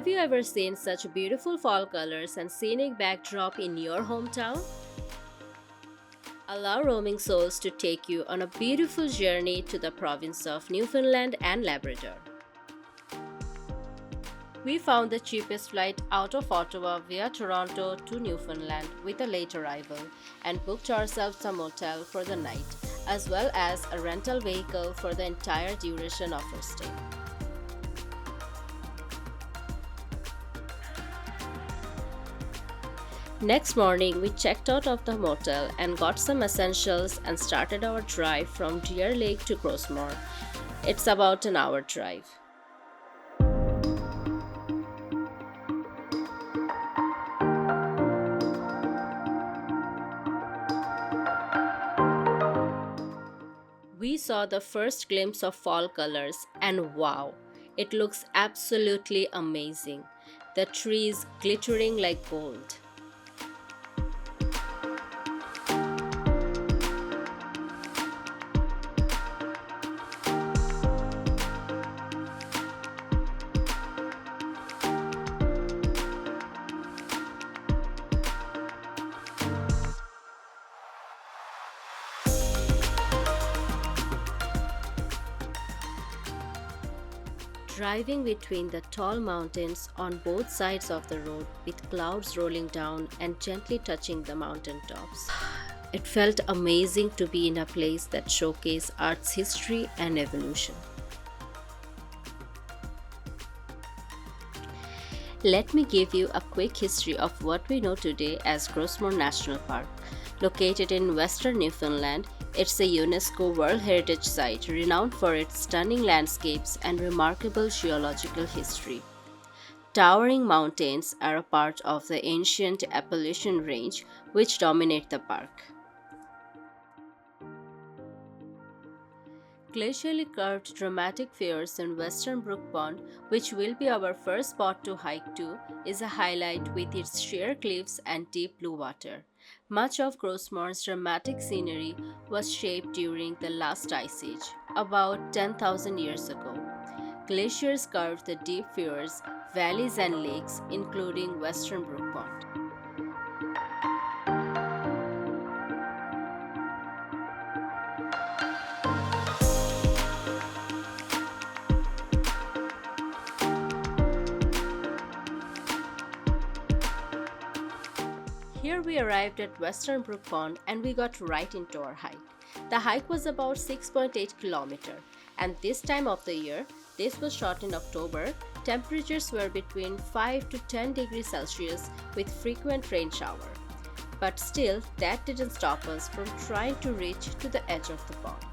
Have you ever seen such beautiful fall colors and scenic backdrop in your hometown? Allow Roaming Souls to take you on a beautiful journey to the province of Newfoundland and Labrador. We found the cheapest flight out of Ottawa via Toronto to Newfoundland with a late arrival and booked ourselves a motel for the night, as well as a rental vehicle for the entire duration of our stay. Next morning, we checked out of the motel and got some essentials and started our drive from Deer Lake to Grossmore. It's about an hour drive. We saw the first glimpse of fall colors, and wow, it looks absolutely amazing. The trees glittering like gold. Driving between the tall mountains on both sides of the road with clouds rolling down and gently touching the mountain tops. It felt amazing to be in a place that showcased art's history and evolution. Let me give you a quick history of what we know today as Grossmore National Park. Located in western Newfoundland, it's a UNESCO World Heritage Site renowned for its stunning landscapes and remarkable geological history. Towering mountains are a part of the ancient Appalachian Range, which dominate the park. Glacially curved dramatic fjords in western Brook Pond, which will be our first spot to hike to, is a highlight with its sheer cliffs and deep blue water. Much of Grossmore's dramatic scenery was shaped during the last ice age, about 10,000 years ago. Glaciers carved the deep fjords, valleys, and lakes, including western Brook Pond. Here we arrived at Western Brook Pond and we got right into our hike. The hike was about 6.8 km, and this time of the year, this was shot in October, temperatures were between 5 to 10 degrees Celsius with frequent rain shower. But still, that didn't stop us from trying to reach to the edge of the pond.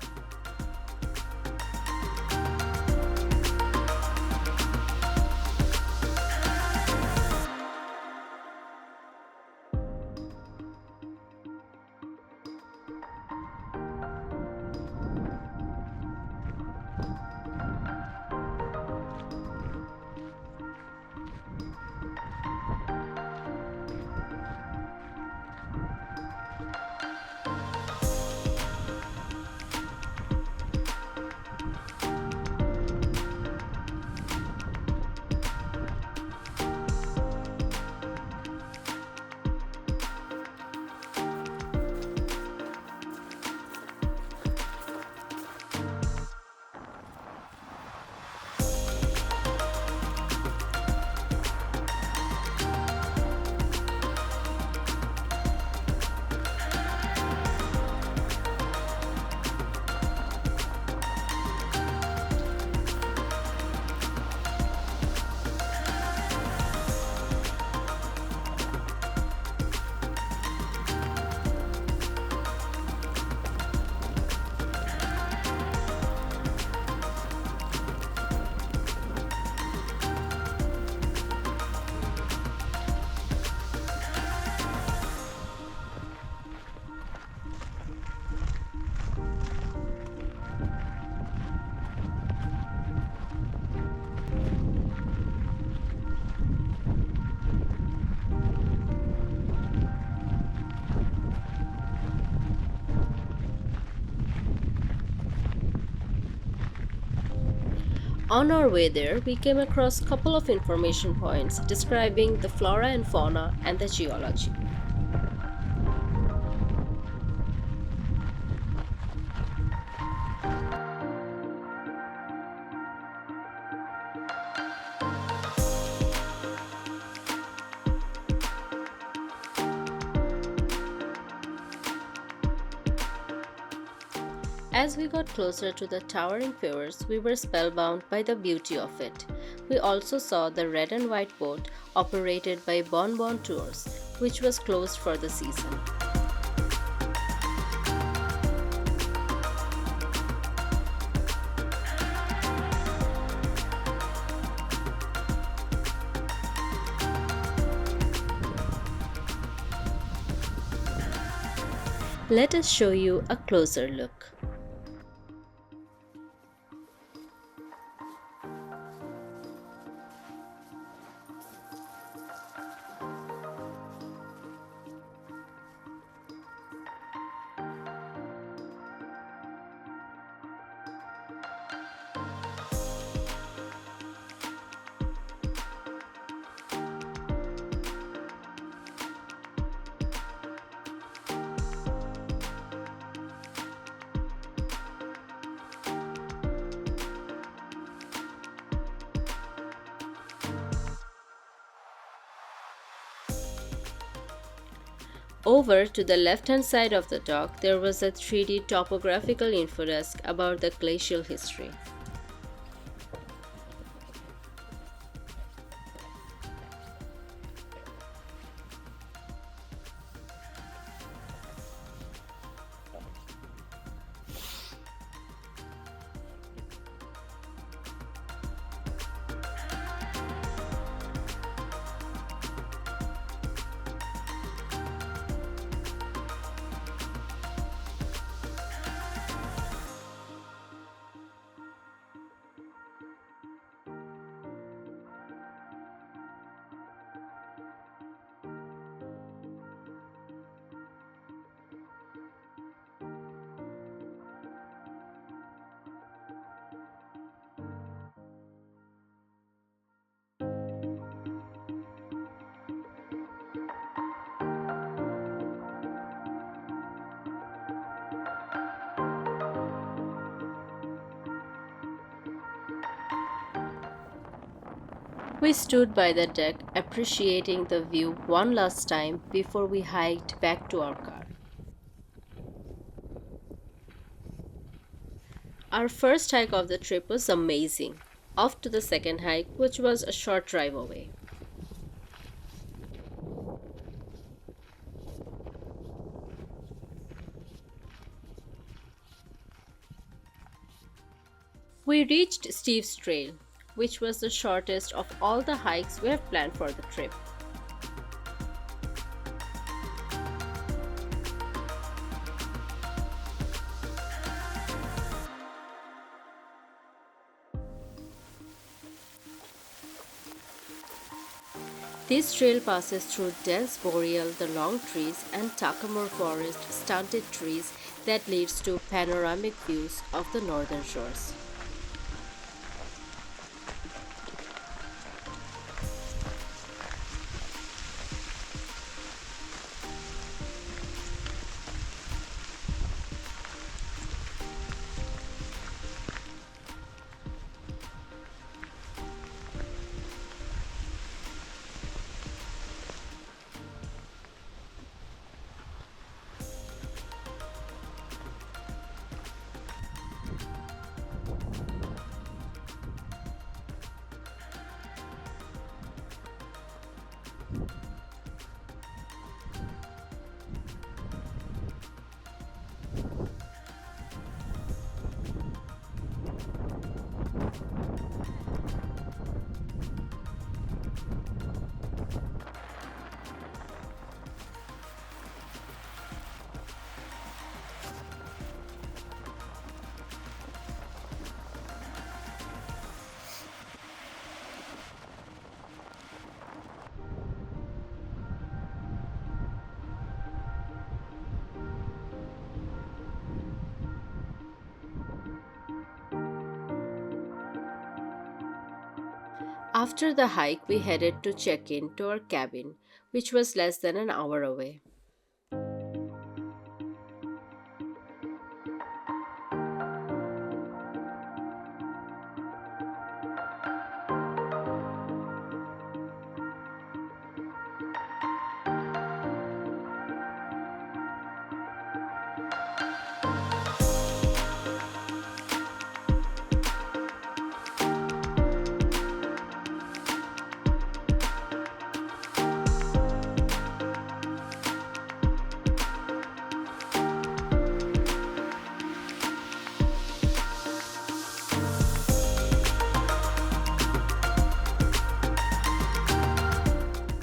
On our way there, we came across a couple of information points describing the flora and fauna and the geology. As we got closer to the towering fjords, we were spellbound by the beauty of it. We also saw the red and white boat operated by Bon Bon Tours, which was closed for the season. Let us show you a closer look. Over to the left-hand side of the dock, there was a 3D topographical infodesk about the glacial history. We stood by the deck, appreciating the view one last time before we hiked back to our car. Our first hike of the trip was amazing. Off to the second hike, which was a short drive away. We reached Steve's Trail, which was the shortest of all the hikes we have planned for the trip. This trail passes through dense boreal, the long trees, and Takamor forest, stunted trees that leads to panoramic views of the northern shores. After the hike, we headed to check in to our cabin, which was less than an hour away.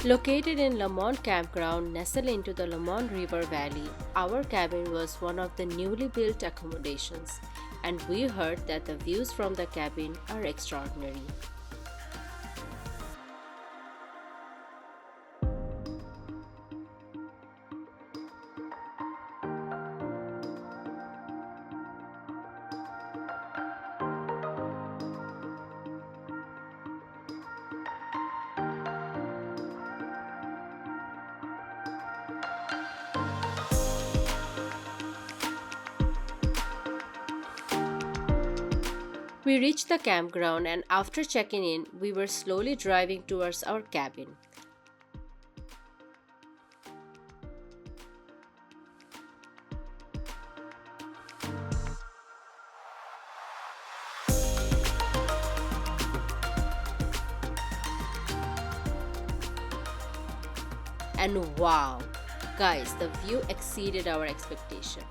Located in Lamont Campground, nestled into the Lamont River Valley, our cabin was one of the newly built accommodations, and we heard that the views from the cabin are extraordinary. We reached the campground, and after checking in, we were slowly driving towards our cabin. And wow, guys, the view exceeded our expectation.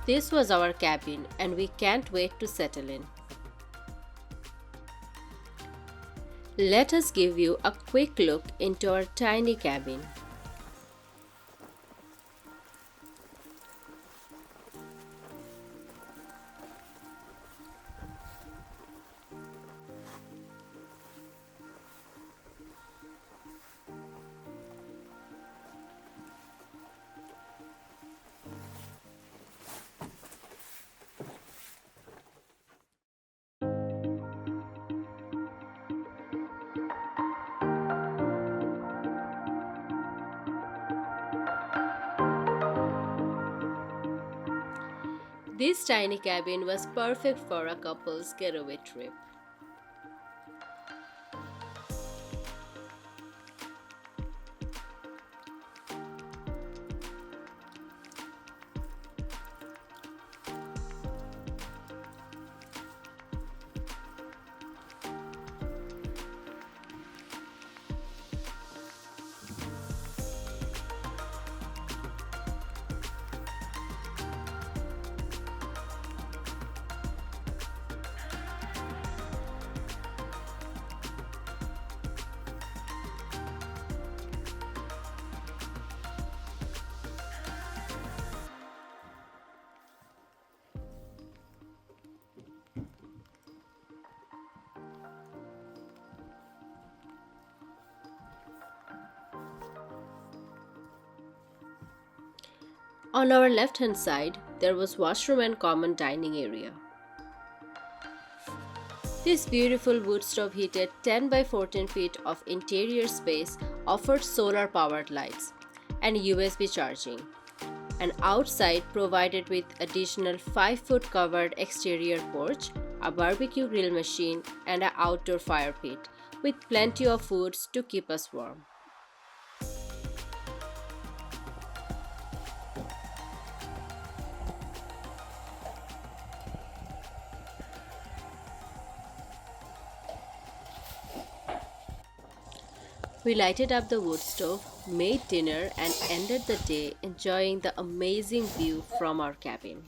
This was our cabin, and we can't wait to settle in. Let us give you a quick look into our tiny cabin. This tiny cabin was perfect for a couple's getaway trip. On our left hand side, there was washroom and common dining area. This beautiful wood stove heated 10 by 14 feet of interior space offered solar powered lights and USB charging, and outside provided with additional 5-foot covered exterior porch, a barbecue grill machine, and an outdoor fire pit with plenty of foods to keep us warm. We lighted up the wood stove, made dinner, and ended the day enjoying the amazing view from our cabin.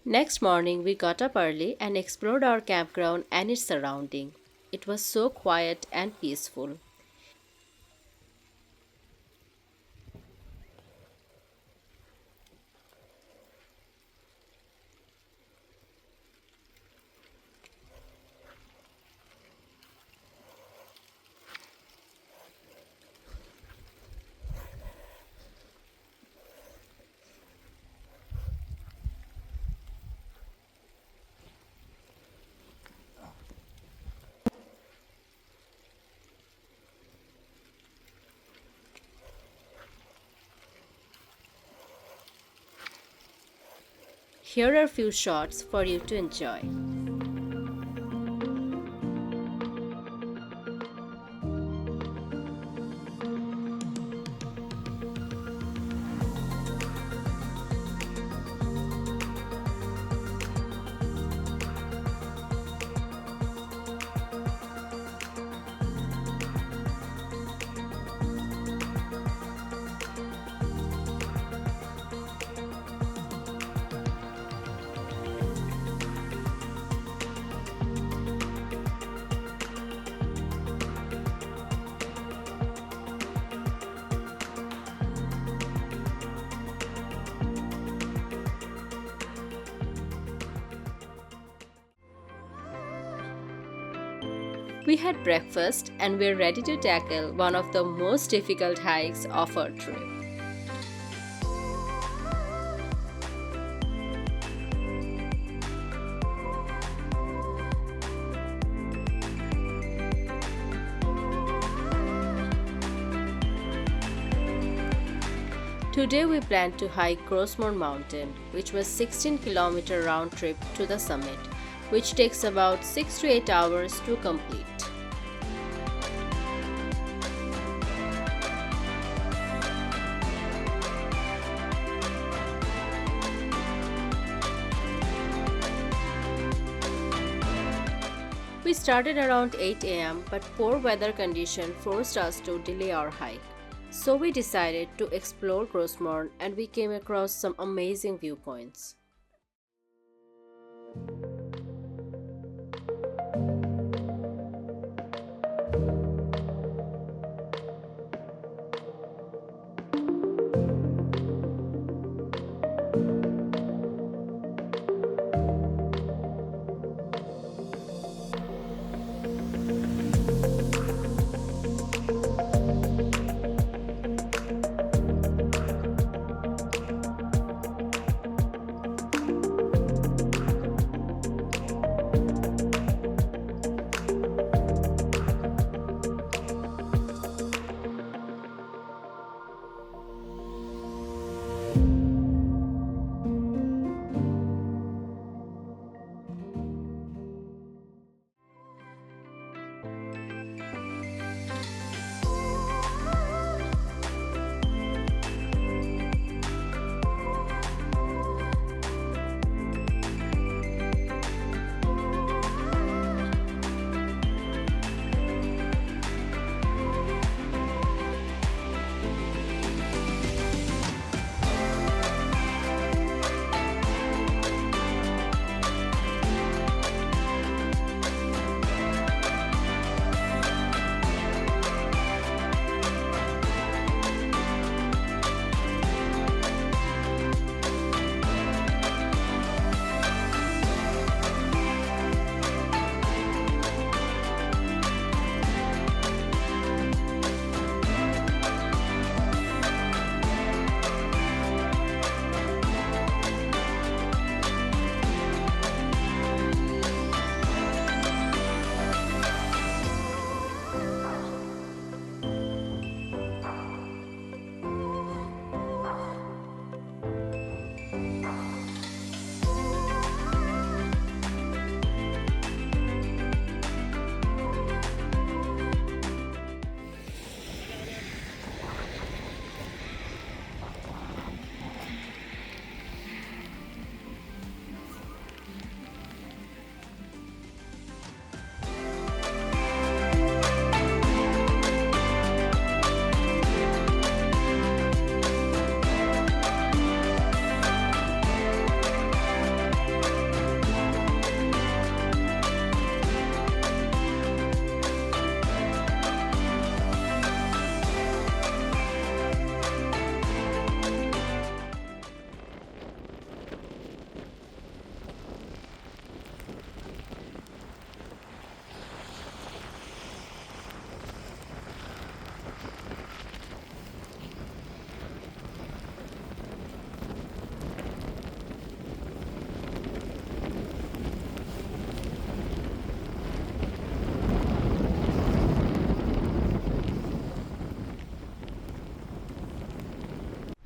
Next morning, we got up early and explored our campground and its surrounding. It was so quiet and peaceful. Here are a few shots for you to enjoy. We had breakfast and we're ready to tackle one of the most difficult hikes of our trip. Today we plan to hike Crossmore Mountain, which was 16-kilometer round trip to the summit, which takes about 6 to 8 hours to complete. We started around 8 am, but poor weather condition forced us to delay our hike. So we decided to explore Crossmore and we came across some amazing viewpoints.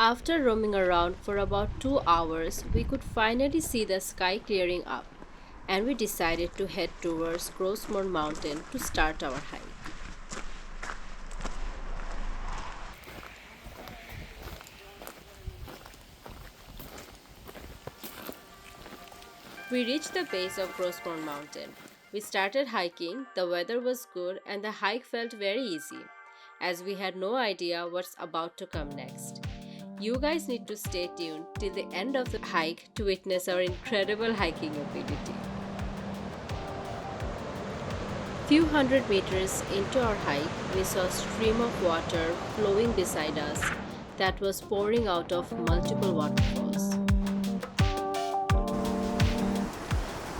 After roaming around for about 2 hours, we could finally see the sky clearing up, and we decided to head towards Grossmore Mountain to start our hike. We reached the base of Grossmore Mountain. We started hiking, the weather was good, and the hike felt very easy, as we had no idea what's about to come next. You guys need to stay tuned till the end of the hike to witness our incredible hiking ability. Few hundred meters into our hike, we saw a stream of water flowing beside us that was pouring out of multiple waterfalls.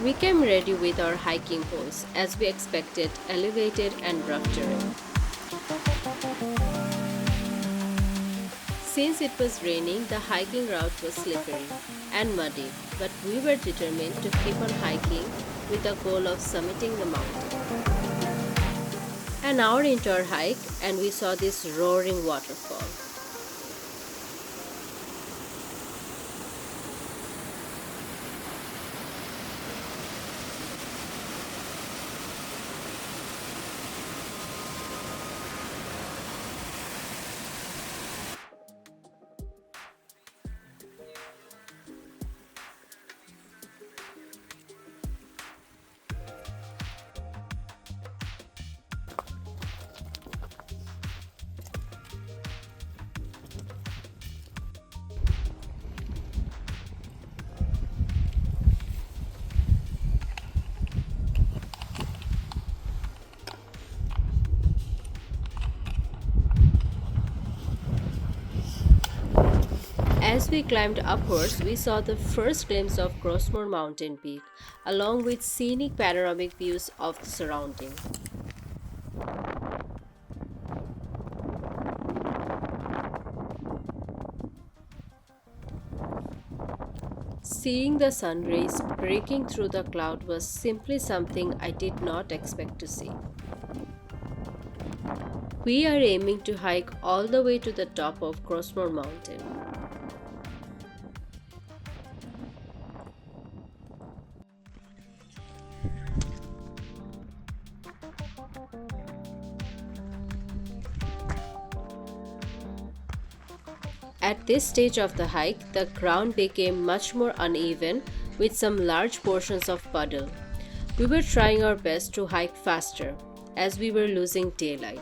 We came ready with our hiking poles as we expected elevated and rough terrain. Since it was raining, the hiking route was slippery and muddy, but we were determined to keep on hiking with the goal of summiting the mountain. An hour into our hike, and we saw this roaring waterfall. As we climbed upwards, we saw the first glimpse of Grossmore Mountain Peak, along with scenic panoramic views of the surrounding. Seeing the sun rays breaking through the cloud was simply something I did not expect to see. We are aiming to hike all the way to the top of Grossmore Mountain. At this stage of the hike, the ground became much more uneven with some large portions of puddle. We were trying our best to hike faster as we were losing daylight.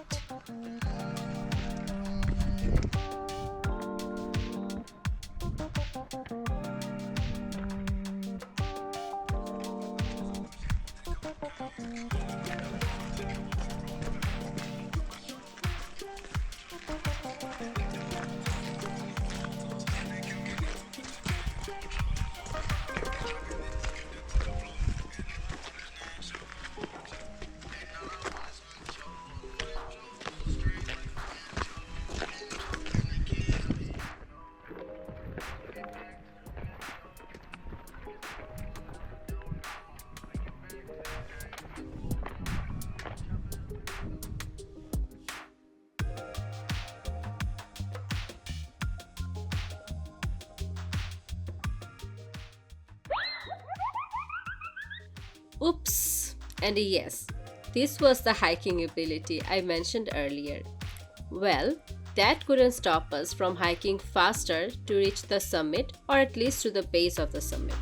Oops! And yes, this was the hiking ability I mentioned earlier. Well, that couldn't stop us from hiking faster to reach the summit, or at least to the base of the summit.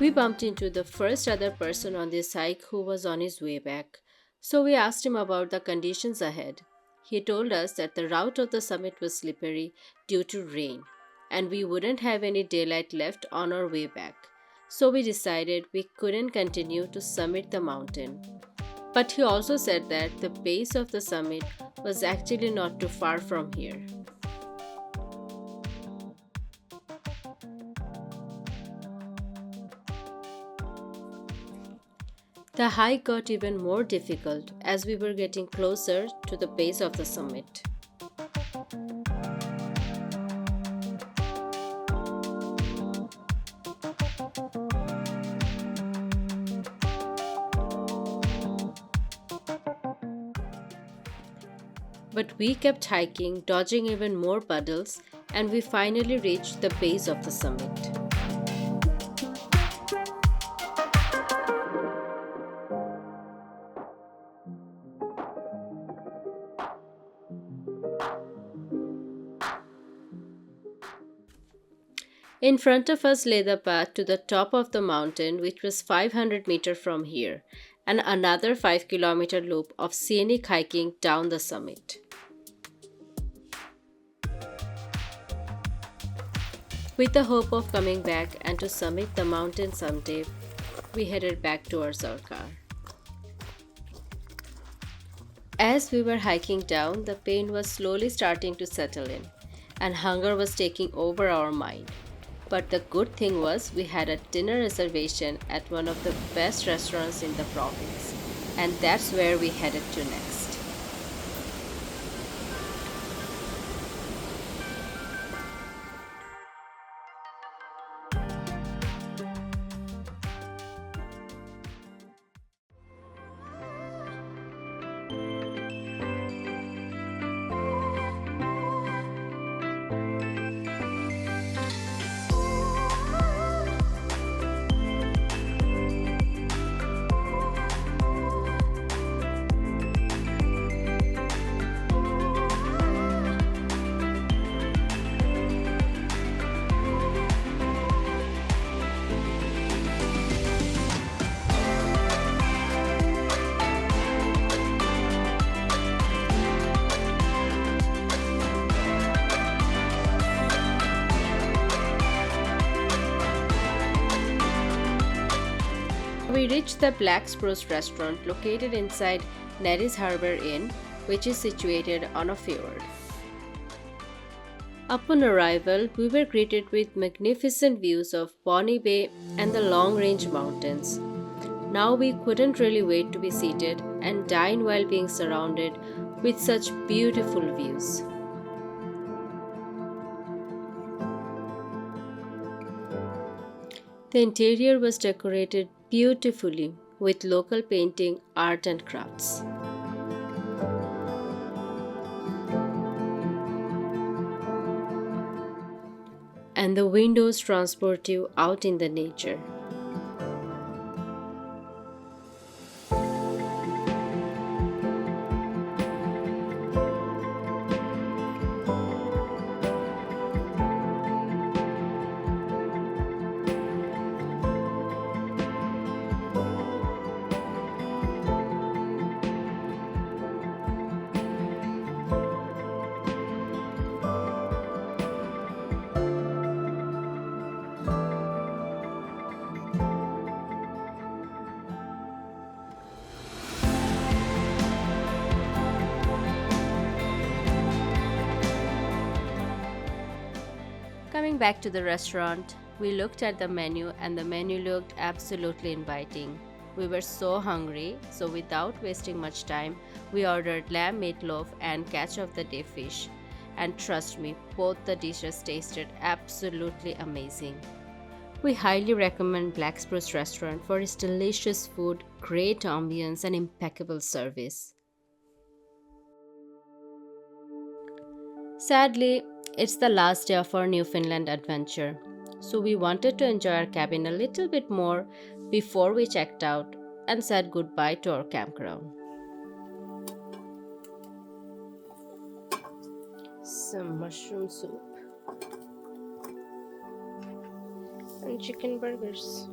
We bumped into the first other person on this hike who was on his way back, so we asked him about the conditions ahead. He told us that the route of the summit was slippery due to rain, and we wouldn't have any daylight left on our way back, so we decided we couldn't continue to summit the mountain. But he also said that the base of the summit was actually not too far from here. The hike got even more difficult as we were getting closer to the base of the summit. But we kept hiking, dodging even more puddles, and we finally reached the base of the summit. In front of us lay the path to the top of the mountain, which was 500 meters from here, and another 5-kilometer loop of scenic hiking down the summit. With the hope of coming back and to summit the mountain someday, we headed back towards our car. As we were hiking down, the pain was slowly starting to settle in, and hunger was taking over our mind. But the good thing was we had a dinner reservation at one of the best restaurants in the province, and that's where we headed to next. We reached the Black Spruce restaurant located inside Neris Harbor Inn, which is situated on a fjord. Upon arrival, we were greeted with magnificent views of Bonny Bay and the Long Range Mountains. Now we couldn't really wait to be seated and dine while being surrounded with such beautiful views. The interior was decorated beautifully with local painting, art, and crafts. And the windows transport you out in the nature. Coming back to the restaurant, we looked at the menu and the menu looked absolutely inviting. We were so hungry, so without wasting much time, we ordered lamb meatloaf and catch of the day fish. And trust me, both the dishes tasted absolutely amazing. We highly recommend Black Spruce Restaurant for its delicious food, great ambience, and impeccable service. Sadly, it's the last day of our Newfoundland adventure, so we wanted to enjoy our cabin a little bit more before we checked out and said goodbye to our campground. Some mushroom soup and chicken burgers.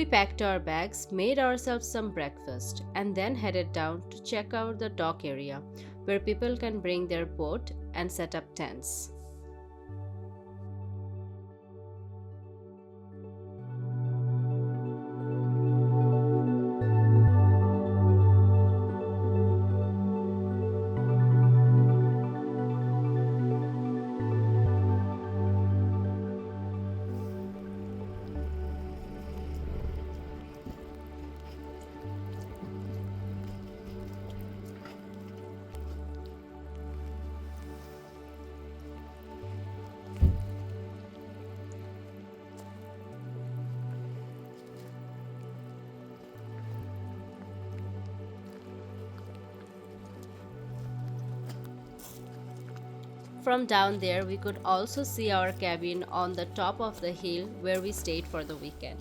We packed our bags, made ourselves some breakfast, and then headed down to check out the dock area where people can bring their boat and set up tents. From down there, we could also see our cabin on the top of the hill where we stayed for the weekend.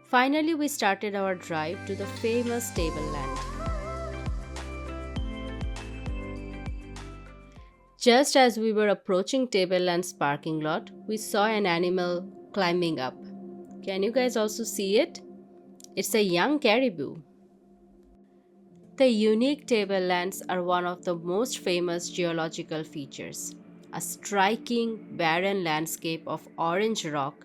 Finally, we started our drive to the famous tableland. Just as we were approaching Tableland's parking lot, we saw an animal climbing up. Can you guys also see it? It's a young caribou. The unique tablelands are one of the most famous geological features, a striking, barren landscape of orange rock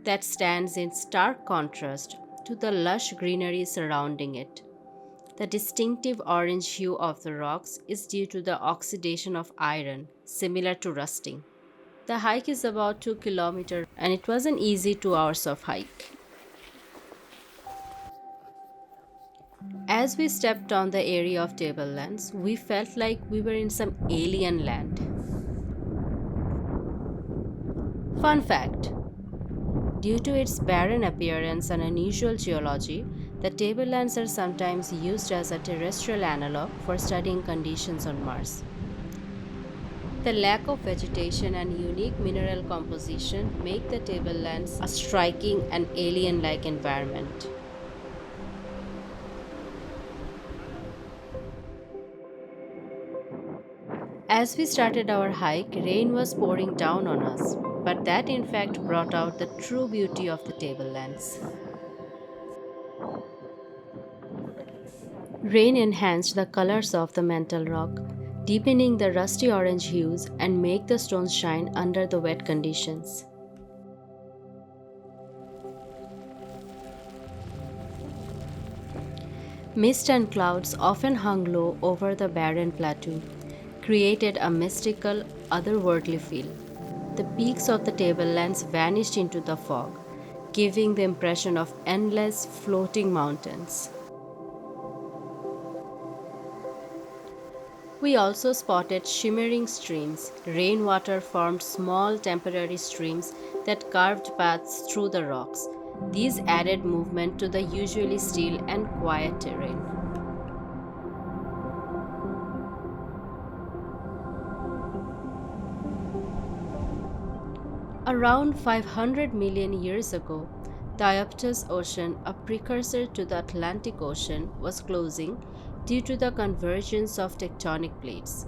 that stands in stark contrast to the lush greenery surrounding it. The distinctive orange hue of the rocks is due to the oxidation of iron, similar to rusting. The hike is about 2 kilometers and it was an easy 2 hours of hike. As we stepped on the area of tablelands, we felt like we were in some alien land. Fun fact: due to its barren appearance and unusual geology, the tablelands are sometimes used as a terrestrial analog for studying conditions on Mars. The lack of vegetation and unique mineral composition make the tablelands a striking and alien-like environment. As we started our hike, rain was pouring down on us, but that in fact brought out the true beauty of the tablelands. Rain enhanced the colors of the mantle rock, deepening the rusty orange hues and make the stones shine under the wet conditions. Mist and clouds often hung low over the barren plateau, created a mystical, otherworldly feel. The peaks of the tablelands vanished into the fog, giving the impression of endless floating mountains. We also spotted shimmering streams. Rainwater formed small temporary streams that carved paths through the rocks. These added movement to the usually still and quiet terrain. Around 500 million years ago, the Iapetus Ocean, a precursor to the Atlantic Ocean, was closing due to the convergence of tectonic plates.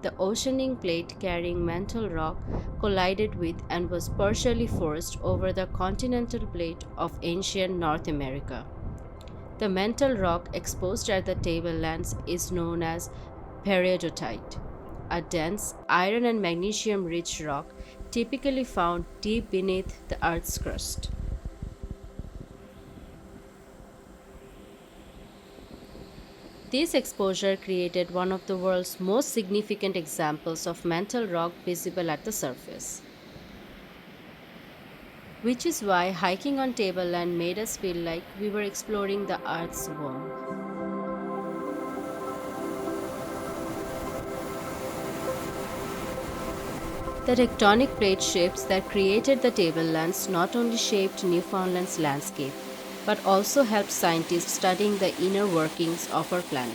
The oceanic plate carrying mantle rock collided with and was partially forced over the continental plate of ancient North America. The mantle rock exposed at the tablelands is known as peridotite, a dense iron and magnesium rich rock typically found deep beneath the Earth's crust. This exposure created one of the world's most significant examples of mantle rock visible at the surface. Which is why hiking on Tableland made us feel like we were exploring the Earth's womb. The tectonic plate shifts that created the tablelands not only shaped Newfoundland's landscape, but also helped scientists studying the inner workings of our planet.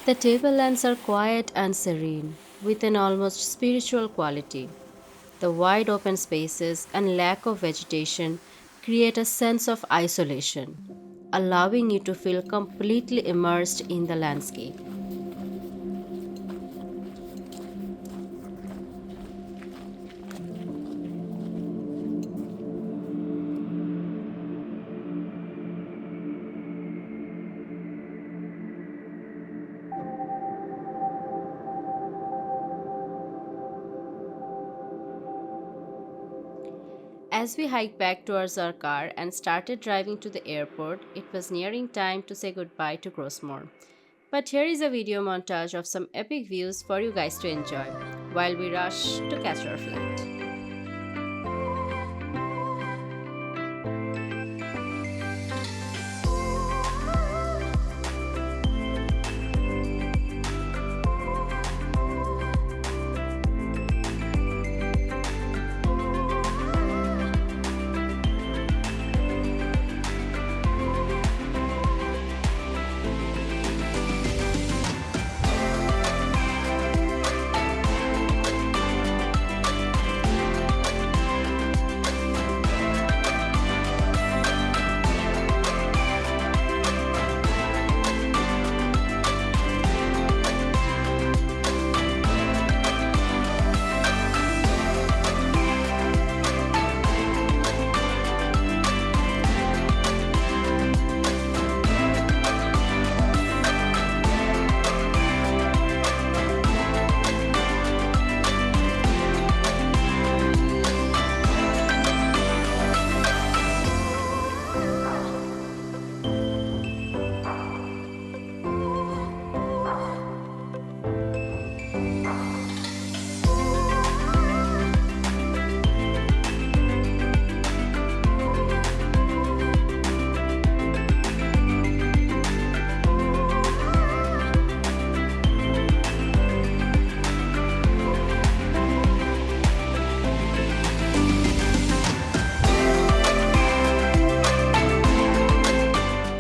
The tablelands are quiet and serene, with an almost spiritual quality. The wide open spaces and lack of vegetation create a sense of isolation, allowing you to feel completely immersed in the landscape. As we hiked back towards our car and started driving to the airport, it was nearing time to say goodbye to Grossmore. But here is a video montage of some epic views for you guys to enjoy while we rush to catch our flight.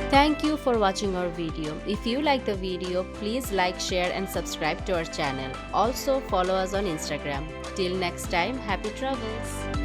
Thank you for watching our video. If you like the video, please like, share and subscribe to our channel. Also follow us on Instagram. Till next time, happy travels!